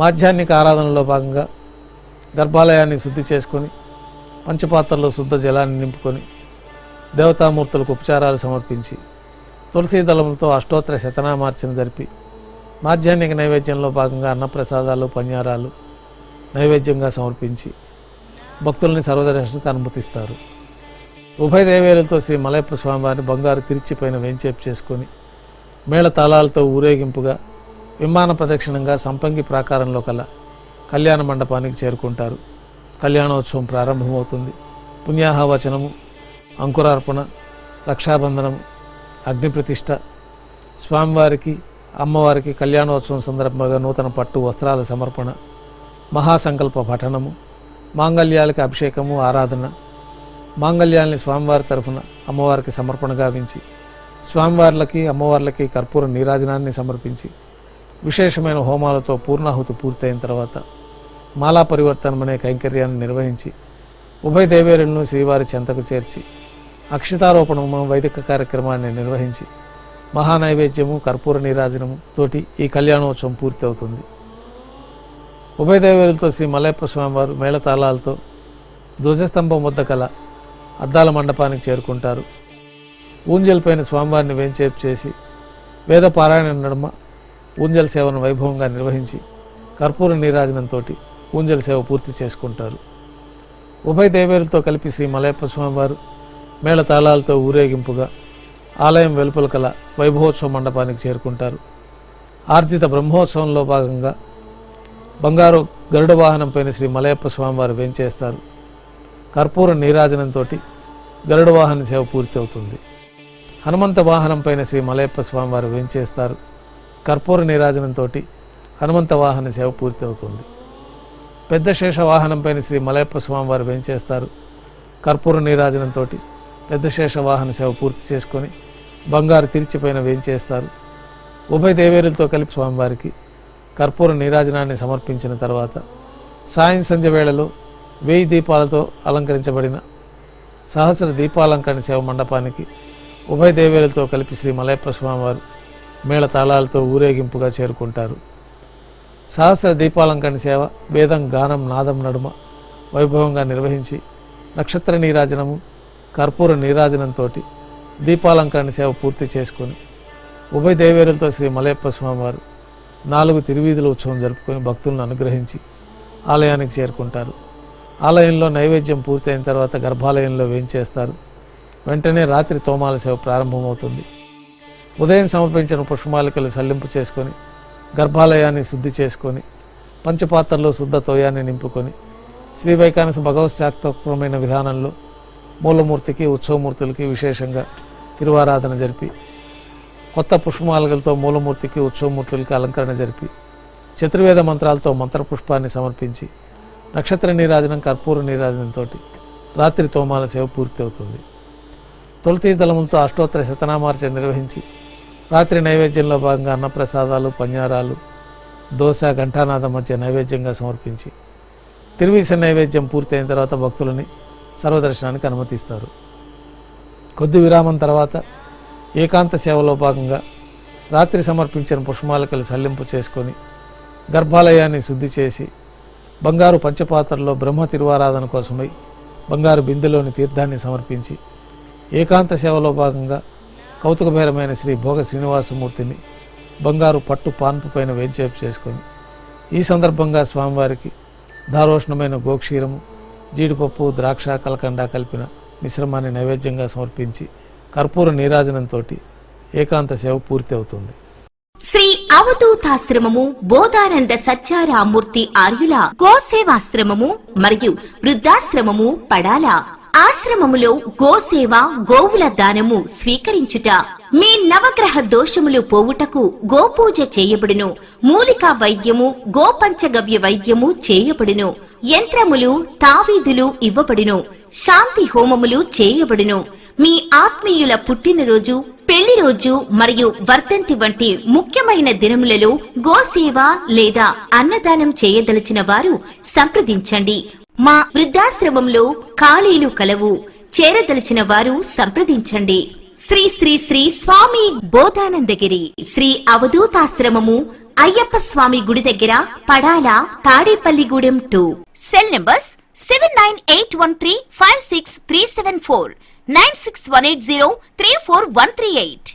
మాధ్యాహ్నిక ఆరాధనలో భాగంగా గర్భాలయాన్ని శుద్ధి చేసుకొని పంచపాత్రలో శుద్ధ జలాన్ని నింపుకొని దేవతామూర్తులకు ఉపచారాలు సమర్పించి తులసీ దళములతో అష్టోత్తర శతనామార్చన జరిపి మాధ్యాహ్నిక నైవేద్యంలో భాగంగా అన్నప్రసాదాలు పన్యారాలు నైవేద్యంగా సమర్పించి భక్తుల్ని సర్వదర్శనానికి అనుమతిస్తారు. ఉభయ దేవేరులతో శ్రీ మలయప్ప స్వామివారిని బంగారు తిరిచిపైన వేంచేపు చేసుకొని మేళ తాళాలతో ఊరేగింపుగా విమాన ప్రదక్షిణంగా సంపంగి ప్రాకారంలో కల కళ్యాణ మండపానికి చేరుకుంటారు. కళ్యాణోత్సవం ప్రారంభమవుతుంది. పుణ్యాహవచనము, అంకురార్పణ, రక్షాబంధనము, అగ్నిప్రతిష్ఠ, స్వామివారికి అమ్మవారికి కళ్యాణోత్సవం సందర్భంగా నూతన పట్టు వస్త్రాల సమర్పణ, మహాసంకల్ప పఠనము, మాంగళ్యాలకి అభిషేకము, ఆరాధన, మాంగళ్యాల్ని స్వామివారి తరఫున అమ్మవారికి సమర్పణ గావించి స్వామివార్లకి అమ్మవార్లకి కర్పూర నీరాజనాన్ని సమర్పించి విశేషమైన హోమాలతో పూర్ణాహుతి పూర్తయిన తర్వాత మాలా పరివర్తనం అనే కైంకర్యాన్ని నిర్వహించి ఉభయ దేవేరులను శ్రీవారి చెంతకు చేర్చి అక్షతారోపణము వైదిక కార్యక్రమాన్ని నిర్వహించి మహానైవేద్యము కర్పూర నీరాజనము తోటి ఈ కళ్యాణోత్సవం పూర్తి అవుతుంది. ఉభయ దేవేరులతో శ్రీ మలయప్ప స్వామివారు మేళతాళాలతో ధ్వజస్తంభం వద్ద కల అద్దాల మండపానికి చేరుకుంటారు. ఊంజల్ పైన స్వామివారిని వేంచేపు చేసి వేద పారాయణ నడుమ ఊంజల్ సేవను వైభవంగా నిర్వహించి కర్పూర నీరాజనంతో ఊంజల్ సేవ పూర్తి చేసుకుంటారు. ఉభయ దేవేరులతో కలిపి శ్రీ మలయప్ప స్వామివారు మేళతాళాలతో ఊరేగింపుగా ఆలయం వెలుపల కల వైభవోత్సవ మండపానికి చేరుకుంటారు. ఆర్జిత బ్రహ్మోత్సవంలో భాగంగా బంగారు గరుడ వాహనం పైన శ్రీ మలయప్ప స్వామివారు వేంచేస్తారు. కర్పూర నీరాజనంతో గరుడ వాహన సేవ పూర్తి అవుతుంది. హనుమంత వాహనం పైన శ్రీ మలయప్ప స్వామివారు వేంచేస్తారు. కర్పూర నీరాజనంతో హనుమంత వాహన సేవ పూర్తి అవుతుంది. పెద్ద శేష వాహనం పైన శ్రీ మలయప్ప స్వామివారు వేంచేస్తారు. కర్పూర నీరాజనంతో పెద్ద శేష వాహన సేవ పూర్తి చేసుకొని బంగారు తిరిచిపైన వేంచేస్తారు. ఉభయ దేవేరులతో కలిపి స్వామివారికి కర్పూర నీరాజనాన్ని సమర్పించిన తర్వాత సాయం సంధ్య వేళలో 1000 దీపాలతో అలంకరించబడిన సహస్ర దీపాలంకరణ సేవ మండపానికి ఉభయ దేవేరులతో కలిపి శ్రీ మలయప్ప స్వామివారు మేళ తాళాలతో ఊరేగింపుగా చేరుకుంటారు. సహస్ర దీపాలంకరణ సేవ వేదం గానం నాదం నడుమ వైభవంగా నిర్వహించి నక్షత్ర నీరాజనము కర్పూర నీరాజనంతో దీపాలంకరణ సేవ పూర్తి చేసుకొని ఉభయ దేవేరులతో శ్రీ మలయప్ప స్వామివారు 4 తిరువీధుల ఉత్సవం జరుపుకొని భక్తులను అనుగ్రహించి ఆలయానికి చేరుకుంటారు. ఆలయంలో నైవేద్యం పూర్తయిన తర్వాత గర్భాలయంలో వేంచేస్తారు. వెంటనే రాత్రి తోమాల సేవ ప్రారంభమవుతుంది. ఉదయం సమర్పించిన పుష్పమాలికలు సల్లింపు చేసుకొని గర్భాలయాన్ని శుద్ధి చేసుకొని పంచపాత్రలో శుద్ధ తోయాన్ని నింపుకొని శ్రీ వైకానస భగవత్ శాక్తోక్తమైన విధానంలో మూలమూర్తికి ఉత్సవమూర్తులకి విశేషంగా తిరువారాధన జరిపి కొత్త పుష్పమాలలతో మూలమూర్తికి ఉత్సవమూర్తులకి అలంకరణ జరిపి చతుర్వేద మంత్రాలతో మంత్రపుష్పాన్ని సమర్పించి నక్షత్ర నీరాజనం కర్పూర నీరాజనంతో రాత్రి తోమాల సేవ పూర్తి అవుతుంది. తులసీ దళములతో అష్టోత్తర శతనామార్చన నిర్వహించి రాత్రి నైవేద్యంలో భాగంగా అన్నప్రసాదాలు పన్యారాలు దోశ ఘంటానాదం మధ్య నైవేద్యంగా సమర్పించి తిరువీస నైవేద్యం పూర్తయిన తర్వాత భక్తులని సర్వదర్శనానికి అనుమతిస్తారు. కొద్ది విరామం తర్వాత ఏకాంత సేవలో భాగంగా రాత్రి సమర్పించిన పుష్పమాలికలు సల్లింపు చేసుకొని గర్భాలయాన్ని శుద్ధి చేసి బంగారు పంచపాత్రలో బ్రహ్మ తిరువారాధన కోసమై బంగారు బిందెలోని తీర్థాన్ని సమర్పించి ఏకాంత సేవలో భాగంగా కౌతుకభైరమైన శ్రీ భోగ శ్రీనివాసమూర్తిని బంగారు పట్టు పాన్పు పైన వేంచేపు చేసుకొని ఈ సందర్భంగా స్వామివారికి దారోష్ణమైన గోక్షీరము జీడిపప్పు ద్రాక్ష కలకండ కలిపిన మిశ్రమాన్ని నైవేద్యంగా సమర్పించి కర్పూర నీరాజనంతో ఏకాంత సేవ పూర్తి అవుతుంది. శ్రీ అవధూతాశ్రమము బోధానంద సత్యారామూర్తి ఆర్యుల గోసేవాశ్రమము మరియు వృద్ధాశ్రమము పడాల ఆశ్రమములో గోసేవ గోవుల దానము స్వీకరించుట మీ నవగ్రహ దోషములు పోవుటకు గోపూజ చేయబడును. మూలికా వైద్యము గోపంచగవ్య వైద్యము చేయబడును. యంత్రములు తావీదులు ఇవ్వబడును. శాంతి హోమములు చేయబడును. మీ ఆత్మీయుల పుట్టినరోజు పెళ్లి రోజు మరియు వర్ధంతి వంటి ముఖ్యమైన దినములలో గోసేవ లేదా అన్నదానం చేయదలిచిన వారు సంప్రదించండి. మా వృద్ధాశ్రమంలో ఖాళీలు కలవు. చేరదలిచిన వారు సంప్రదించండి. శ్రీ శ్రీ శ్రీ స్వామి బోధానందగిరి శ్రీ అవధూతాశ్రమము అయ్యప్ప స్వామి గుడి దగ్గర పడాల తాడేపల్లిగూడెం 2. Cell numbers 7981356374, 96180341138.